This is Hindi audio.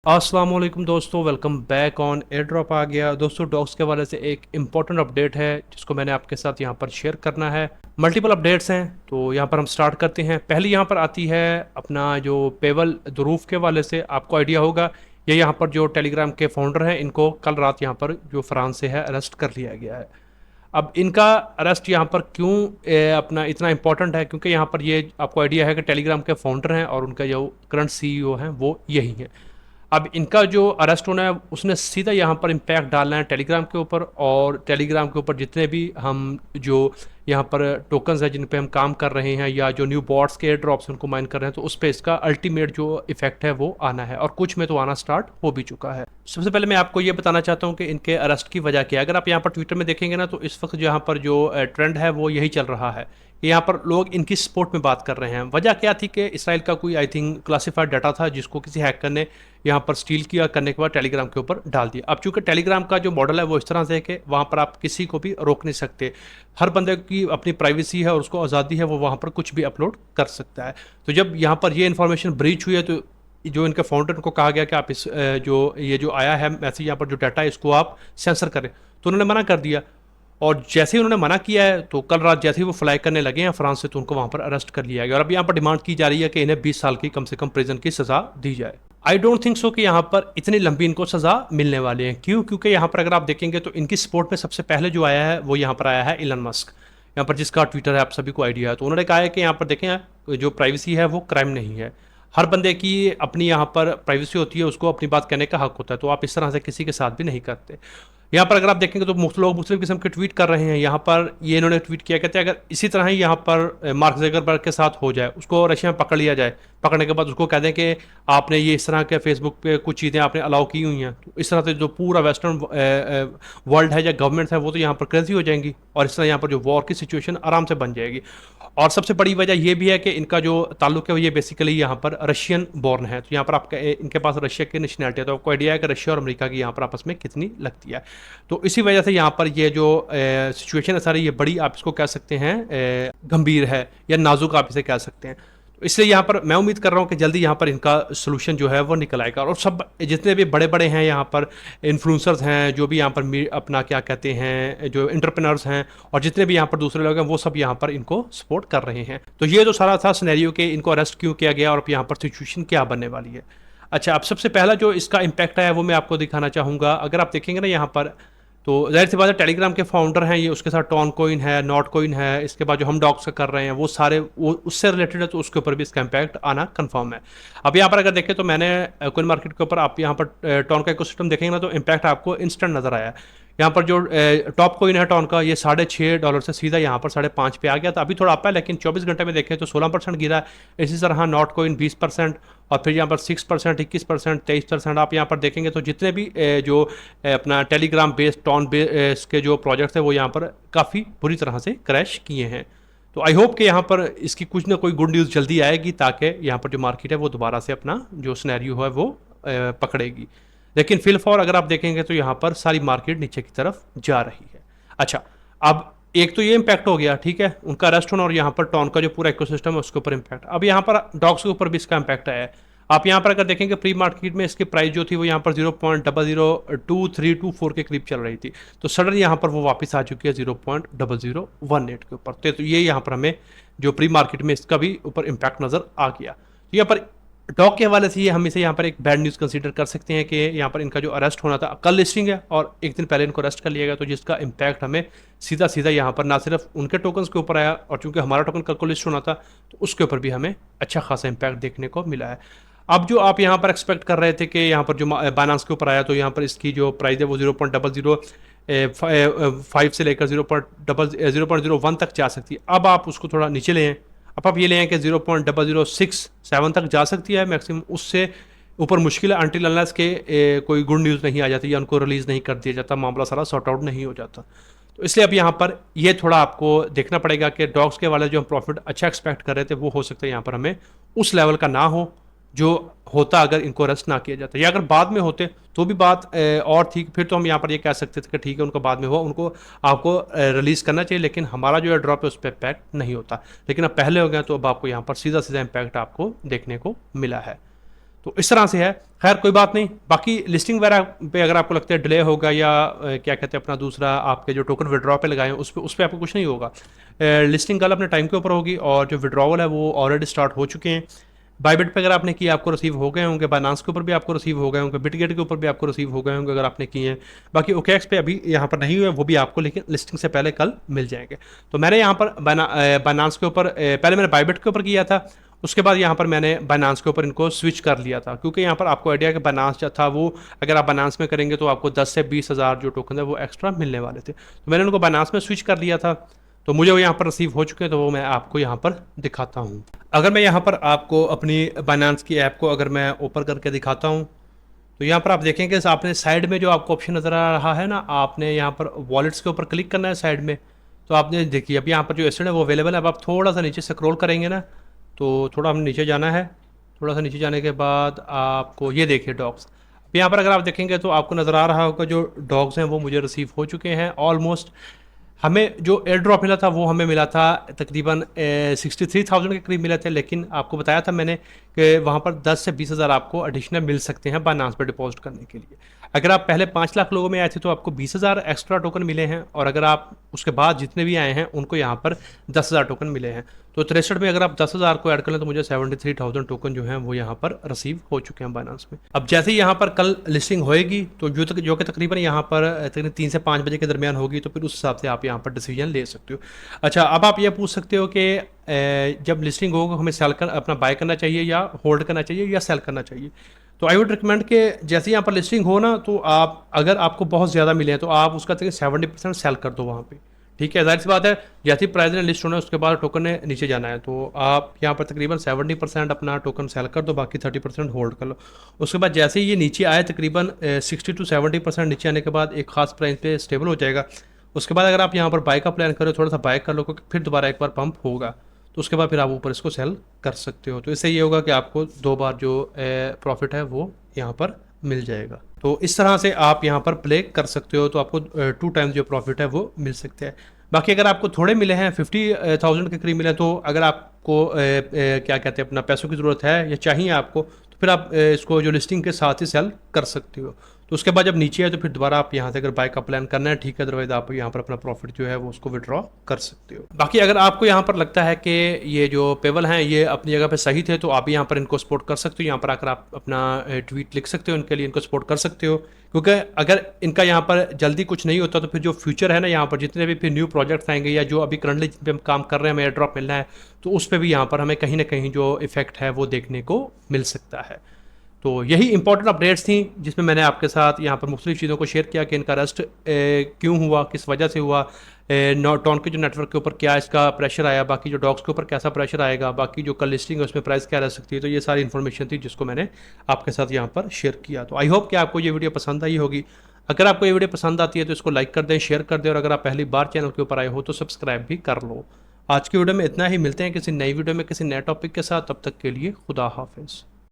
अस्सलाम वालेकुम दोस्तों, welcome back on air drop आ गया। दोस्तों डॉग्स के हवाले से एक इम्पॉर्टेंट अपडेट है जिसको मैंने आपके साथ यहाँ पर शेयर करना है। मल्टीपल अपडेट्स हैं तो यहाँ पर हम स्टार्ट करते हैं। पहली यहाँ पर आती है अपना जो पेवल दुरूफ के हवाले से। आपको आइडिया होगा ये यहाँ पर जो टेलीग्राम के फाउंडर हैं इनको कल रात यहाँ पर जो फ्रांस से है अरेस्ट कर लिया गया है। अब इनका अरेस्ट यहाँ पर क्यों अपना इतना इम्पोर्टेंट है, क्योंकि यहाँ पर ये आपको आइडिया है कि टेलीग्राम के फाउंडर हैं और उनका जो करंट सीईओ हैं वो यही हैं। अब इनका जो अरेस्ट होना है उसने सीधा यहाँ पर इम्पैक्ट डालना है टेलीग्राम के ऊपर, और टेलीग्राम के ऊपर जितने भी हम जो यहाँ पर टोकन्स हैं जिन पे हम काम कर रहे हैं या जो न्यू बॉट्स के एयर ड्रॉप्स उनको माइन कर रहे हैं, तो उस पर इसका अल्टीमेट जो इफेक्ट है वो आना है, और कुछ में तो आना स्टार्ट हो भी चुका है। सबसे पहले मैं आपको ये बताना चाहता हूँ कि इनके अरेस्ट की वजह क्या है। अगर आप यहाँ पर ट्विटर में देखेंगे ना तो इस वक्त यहाँ पर जो ट्रेंड है वो यही चल रहा है कि यहाँ पर लोग इनकी सपोर्ट में बात कर रहे हैं। वजह क्या थी कि इसराइल का कोई आई थिंक क्लासिफाइड डाटा था जिसको किसी हैकर ने यहाँ पर स्टील किया, करने के बाद टेलीग्राम के ऊपर डाल दिया। अब चूंकि टेलीग्राम का जो मॉडल है वो इस तरह से है कि वहाँ पर आप किसी को भी रोक नहीं सकते, हर बंदे की अपनी प्राइवेसी है और उसको आज़ादी है, वो वहाँ पर कुछ भी अपलोड कर सकता है। तो जब यहाँ पर ये इन्फॉर्मेशन ब्रीच हुई है तो जो इनके फाउंडर को कहा गया कि आप इस जो आया है मैसेज यहाँ पर जो डाटा है इसको आप सेंसर करें, तो उन्होंने मना कर दिया। और जैसे ही उन्होंने मना किया है तो कल रात जैसे ही वो फ्लाई करने लगे हैं फ्रांस से, तो उनको वहाँ पर अरेस्ट कर लिया गया और अब यहाँ पर डिमांड की जा रही है कि इन्हें 20 साल की कम से कम प्रिजन की सज़ा दी जाए। आई डोंट थिंक सो कि यहाँ पर इतनी लंबी इनको सज़ा मिलने वाली है। क्यों? क्योंकि यहाँ पर अगर आप देखेंगे तो इनकी सपोर्ट में सबसे पहले जो आया है वो यहाँ पर आया है इलन मस्क, यहाँ पर जिसका ट्विटर है आप सभी को आइडिया है। तो उन्होंने कहा है कि यहाँ पर देखें जो प्राइवेसी है वो क्राइम नहीं है, हर बंदे की अपनी यहाँ पर प्राइवेसी होती है, उसको अपनी बात कहने का हक होता है, तो आप इस तरह से किसी के साथ भी नहीं करते। यहाँ पर अगर आप देखेंगे तो लोग मुख्तलिफ किस्म के ट्वीट कर रहे हैं। यहाँ पर ये इन्होंने ट्वीट किया, कहते हैं अगर इसी तरह ही यहाँ पर मार्क ज़करबर्ग के साथ हो जाए, उसको रशिया में पकड़ लिया जाए, पकड़ने के बाद उसको कह दें कि आपने ये इस तरह के फेसबुक पे कुछ चीज़ें आपने अलाउ की हुई हैं, तो इस तरह से जो पूरा वेस्टर्न वर्ल्ड है या गवर्नमेंट है वो तो यहाँ पर क्रेजी हो जाएंगी और इस तरह यहाँ पर जो वॉर की सिचुएशन आराम से बन जाएगी। और सबसे बड़ी वजह ये भी है कि इनका जो ताल्लुक है ये बेसिकली यहाँ पर रशियन बॉर्न है, तो यहाँ पर आपका इनके पास रशिया की नेशनैलिटी है, तो आपको आइडिया है कि रशिया और अमेरिका की यहाँ पर आपस में कितनी लगती है। तो इसी वजह से यहाँ पर ये जो सिचुएशन है सारी ये बड़ी आप इसको कह सकते हैं गंभीर है या नाजुक आप इसे कह सकते हैं। तो इसलिए यहाँ पर मैं उम्मीद कर रहा हूँ कि जल्दी यहाँ पर इनका सोल्यूशन जो है वो निकल आएगा। और सब जितने भी बड़े बड़े हैं यहाँ पर इन्फ्लुएंसर्स हैं, जो भी यहाँ पर अपना क्या कहते हैं जो एंटरप्रेन्योर्स हैं और जितने भी यहाँ पर दूसरे लोग हैं वो सब यहाँ पर इनको सपोर्ट कर रहे हैं। तो ये जो सारा था सिनेरियो कि इनको अरेस्ट क्यों किया गया और अब यहाँ पर सिचुएशन क्या बनने वाली है। अच्छा, अब सबसे पहला जो इसका इम्पैक्ट है वो मैं आपको दिखाना चाहूँगा। अगर आप देखेंगे ना यहाँ पर तो ज़ाहिर सी बात है टेलीग्राम के फाउंडर हैं ये, उसके साथ टॉन कोइन है, नॉट कोइन है, इसके बाद जो हम डॉग्स का कर रहे हैं वो सारे वो उससे रिलेटेड है, तो उसके ऊपर भी इसका इम्पैक्ट आना कंफर्म है। अब यहाँ पर अगर देखें तो मैंने कोइन मार्केट के ऊपर आप यहाँ पर टॉन का इकोसिस्टम देखेंगे ना तो इम्पैक्ट आपको इंस्टेंट नज़र आया है। यहाँ पर जो टॉप कोइन है टॉन का ये $6.5 से सीधा यहाँ पर 5.5 पे आ गया था। अभी थोड़ा अप है लेकिन 24 घंटे में देखें तो 16% गिरा है। इसी तरह नॉट कोइन 20% और फिर यहाँ पर 6%, 21%, 23%। आप यहाँ पर देखेंगे तो जितने भी जो अपना टेलीग्राम बेस्ड टॉन बेस के जो प्रोजेक्ट्स है वो यहाँ पर काफ़ी बुरी तरह से क्रैश किए हैं। तो आई होप कि यहाँ पर इसकी कुछ ना कोई गुड न्यूज़ जल्दी आएगी ताकि यहाँ पर जो मार्केट है वो दोबारा से अपना जो सिनेरियो है वो पकड़ेगी। लेकिन फिलहाल अगर आप देखेंगे तो यहाँ पर सारी मार्केट नीचे की तरफ जा रही है। अच्छा, अब एक तो ये इम्पैक्ट हो गया, ठीक है, उनका अरेस्ट होना और यहाँ पर टॉन का जो पूरा इकोसिस्टम है उसके ऊपर इम्पैक्ट। अब यहाँ पर डॉग्स के ऊपर भी इसका इम्पैक्ट आया है। आप यहाँ पर अगर देखेंगे प्री मार्केट में इसकी प्राइस जो थी वो यहाँ पर 0.002-324 के करीब चल रही थी, तो सडन यहाँ पर वो वापस आ चुकी है 0.0018 के ऊपर। तो ये यहाँ पर हमें जो प्री मार्केट में इसका भी ऊपर इम्पैक्ट नज़र आ गया। तो यहाँ पर डॉग के हवाले से ये हम इसे यहाँ पर एक बैड न्यूज़ कंसीडर कर सकते हैं कि यहाँ पर इनका जो अरेस्ट होना था कल लिस्टिंग है और एक दिन पहले इनको अरेस्ट कर लिया गया, तो जिसका इम्पैक्ट हमें सीधा सीधा यहाँ पर ना सिर्फ उनके टोकन्स के ऊपर आया और चूंकि हमारा टोकन कल को लिस्ट होना था तो उसके ऊपर भी हमें अच्छा खासा इम्पैक्ट देखने को मिला है। अब जो आप यहाँ पर एक्सपेक्ट कर रहे थे कि यहाँ पर जो बाइनेंस के ऊपर आया तो यहाँ पर इसकी जो प्राइस है वो 0.005 से लेकर 0.001 तक जा सकती है। अब आप उसको थोड़ा नीचे ले आए, अब आप ये ले आए कि 0.0067 तक जा सकती है मैक्सिमम, उससे ऊपर मुश्किल है अनटिल अनलेस के कोई गुड न्यूज़ नहीं आ जाती या उनको रिलीज़ नहीं कर दिया जाता, मामला सारा सॉर्ट आउट नहीं हो जाता। तो इसलिए अब यहाँ पर ये थोड़ा आपको देखना पड़ेगा कि डॉग्स के वाले जो हम प्रॉफिट अच्छा एक्सपेक्ट कर रहे थे वो हो सकता है यहाँ पर हमें उस लेवल का ना हो जो होता अगर इनको अरेस्ट ना किया जाता, या अगर बाद में होते तो भी बात और थी, फिर तो हम यहाँ पर ये कह सकते थे कि ठीक है उनको बाद में हुआ, उनको आपको रिलीज़ करना चाहिए, लेकिन हमारा जो है ड्रॉप है उस पर इम्पैक्ट नहीं होता। लेकिन अब पहले हो गया तो अब आपको यहाँ पर सीधा सीधा इम्पैक्ट आपको देखने को मिला है। तो इस तरह से है। खैर कोई बात नहीं, बाकी लिस्टिंग वगैरह पे अगर आपको लगता है डिले होगा या क्या कहते हैं अपना दूसरा आपके जो टोकन विड्रॉ पे लगाए हैं उस पर आपको कुछ नहीं होगा। लिस्टिंग कल अपने टाइम के ऊपर होगी और जो विड्रॉवल है वो ऑलरेडी स्टार्ट हो चुके हैं। बाईबिट पे अगर आपने किया आपको रिसीव हो गए होंगे, बाइनांस के ऊपर भी आपको रिसीव हो गए होंगे, बिटगेट के ऊपर भी आपको रिसीव हो गए होंगे अगर आपने किए हैं। बाकी ओकेएक्स पे अभी यहाँ पर नहीं हुए, वो भी आपको लेकिन लिस्टिंग से पहले कल मिल जाएंगे। तो मैंने यहाँ पर बाइनांस के ऊपर पहले मैंने बाईबिट के ऊपर किया था, उसके बाद यहाँ पर मैंने बाइनांस के ऊपर इनको स्विच कर लिया था, क्योंकि यहाँ पर आपको आइडिया कि बाइनांस जो था वो अगर आप बाइनांस में करेंगे तो आपको 10 से 20 हज़ार जो टोकन है वो एक्स्ट्रा मिलने वाले थे। तो मैंने उनको बाइनांस में स्विच कर लिया था, तो मुझे वो यहाँ पर रिसीव हो चुके हैं, तो वो मैं आपको यहाँ पर दिखाता हूँ। अगर मैं यहाँ पर आपको अपनी बाइनांस की ऐप को अगर मैं ओपन करके दिखाता हूँ, तो यहाँ पर आप देखेंगे आपने साइड में जो आपको ऑप्शन नज़र आ रहा है ना, आपने यहाँ पर वॉलेट्स के ऊपर क्लिक करना है साइड में। तो आपने देखिए अब यहाँ पर जो एसेट है वो अवेलेबल है। अब आप थोड़ा सा नीचे स्क्रॉल करेंगे ना, तो थोड़ा हमने नीचे जाना है। थोड़ा सा नीचे जाने के बाद आपको ये देखिए डॉग्स। अब यहाँ पर अगर आप देखेंगे तो आपको नज़र आ रहा होगा जो डॉग्स हैं वो मुझे रिसीव हो चुके हैं ऑलमोस्ट। हमें जो एयर ड्रॉप मिला था वो हमें मिला था तकरीबन 63,000 के करीब मिले थे, लेकिन आपको बताया था मैंने कि वहाँ पर 10 से 20 हज़ार आपको एडिशनल मिल सकते हैं बाइनांस पर डिपॉजिट करने के लिए। अगर आप पहले 5 लाख लोगों में आए थे तो आपको 20,000 एक्स्ट्रा टोकन मिले हैं, और अगर आप उसके बाद जितने भी आए हैं उनको यहाँ पर 10,000 टोकन मिले हैं। तो 63 में अगर आप 10,000 को ऐड कर लें तो मुझे 73,000 टोकन जो हैं वो यहाँ पर रिसीव हो चुके हैं बाइनांस में। अब जैसे ही यहाँ पर कल लिस्टिंग होएगी तो जो कि तकरीबन यहाँ पर तकरीबन 3 से 5 बजे के दरमियान होगी, तो फिर उस हिसाब से आप यहाँ पर डिसीजन ले सकते हो। अच्छा, अब आप ये पूछ सकते हो कि जब लिस्टिंग होगा हमें सेल कर अपना बाय करना चाहिए या होल्ड करना चाहिए या सेल करना चाहिए। तो आई वुड रिकमेंड कि जैसे यहाँ पर लिस्टिंग हो ना, तो आप अगर आपको बहुत ज़्यादा मिले हैं तो आप उसका 70% सेल कर दो वहाँ पे। ठीक है, जाहिर सी बात है जैसे प्राइस ने लिस्ट होना है उसके बाद टोकन ने नीचे जाना है, तो आप यहाँ पर तकरीबन 70% अपना टोकन सेल कर दो, बाकी 30% होल्ड कर लो। उसके बाद जैसे ही ये नीचे आए तकरीबन 60 to 70% नीचे आने के बाद एक खास प्राइस पे स्टेबल हो जाएगा। उसके बाद अगर आप यहाँ पर बाय का प्लान करो, थोड़ा सा बाय कर लो, क्योंकि फिर दोबारा एक बार पंप होगा, तो उसके बाद फिर आप ऊपर इसको सेल कर सकते हो। तो इससे ये होगा कि आपको 2 बार जो प्रॉफिट है वो यहाँ पर मिल जाएगा। तो इस तरह से आप यहाँ पर प्ले कर सकते हो, तो आपको 2 टाइम्स जो प्रॉफिट है वो मिल सकते हैं। बाकी अगर आपको थोड़े मिले हैं 50,000 के करीब मिले हैं, तो अगर आपको क्या कहते हैं अपना पैसों की ज़रूरत है या चाहिए आपको, तो फिर आप इसको जो लिस्टिंग के साथ ही सेल कर सकते हो। तो उसके बाद जब नीचे है तो फिर दोबारा आप यहाँ से अगर बाय का प्लान करना है ठीक है, अदरवाइज आप यहाँ पर अपना प्रॉफिट जो है वो उसको विड्रॉ कर सकते हो। बाकी अगर आपको यहाँ पर लगता है कि ये जो पेबल हैं ये अपनी जगह पे सही थे, तो आप यहाँ पर इनको सपोर्ट कर सकते हो। यहाँ पर आकर आप अपना ट्वीट लिख सकते हो, इनके लिए इनको सपोर्ट कर सकते हो, क्योंकि अगर इनका यहाँ पर जल्दी कुछ नहीं होता तो फिर जो फ्यूचर है ना, यहाँ पर जितने भी फिर न्यू प्रोजेक्ट्स आएंगे या जो अभी करंटली जिन पे हम काम कर रहे हैं हमें एयर ड्रॉप मिलना है, तो उस पर भी यहाँ पर हमें कहीं ना कहीं जो इफेक्ट है वो देखने को मिल सकता है। तो यही इंपॉर्टेंट अपडेट्स थी जिसमें मैंने आपके साथ यहाँ पर मुख्तलिफ चीज़ों को शेयर किया कि इनका रस्ट क्यों हुआ, किस वजह से हुआ, टॉन के जो नेटवर्क के ऊपर क्या इसका प्रेशर आया, बाकी जो डॉग्स के ऊपर कैसा प्रेशर आएगा, बाकी जो कल लिस्टिंग है उसमें प्राइस क्या रह सकती है। तो ये सारी इन्फॉर्मेशन थी जिसको मैंने आपके साथ यहाँ पर शेयर किया। तो आई होप कि आपको ये वीडियो पसंद आई होगी। अगर आपको ये वीडियो पसंद आती है तो इसको लाइक कर दें, शेयर कर दें, और अगर आप पहली बार चैनल के ऊपर आए हो तो सब्सक्राइब भी कर लो। आज की वीडियो में इतना ही, मिलते हैं किसी नई वीडियो में किसी नए टॉपिक के साथ, तब तक के लिए खुदा हाफिज़।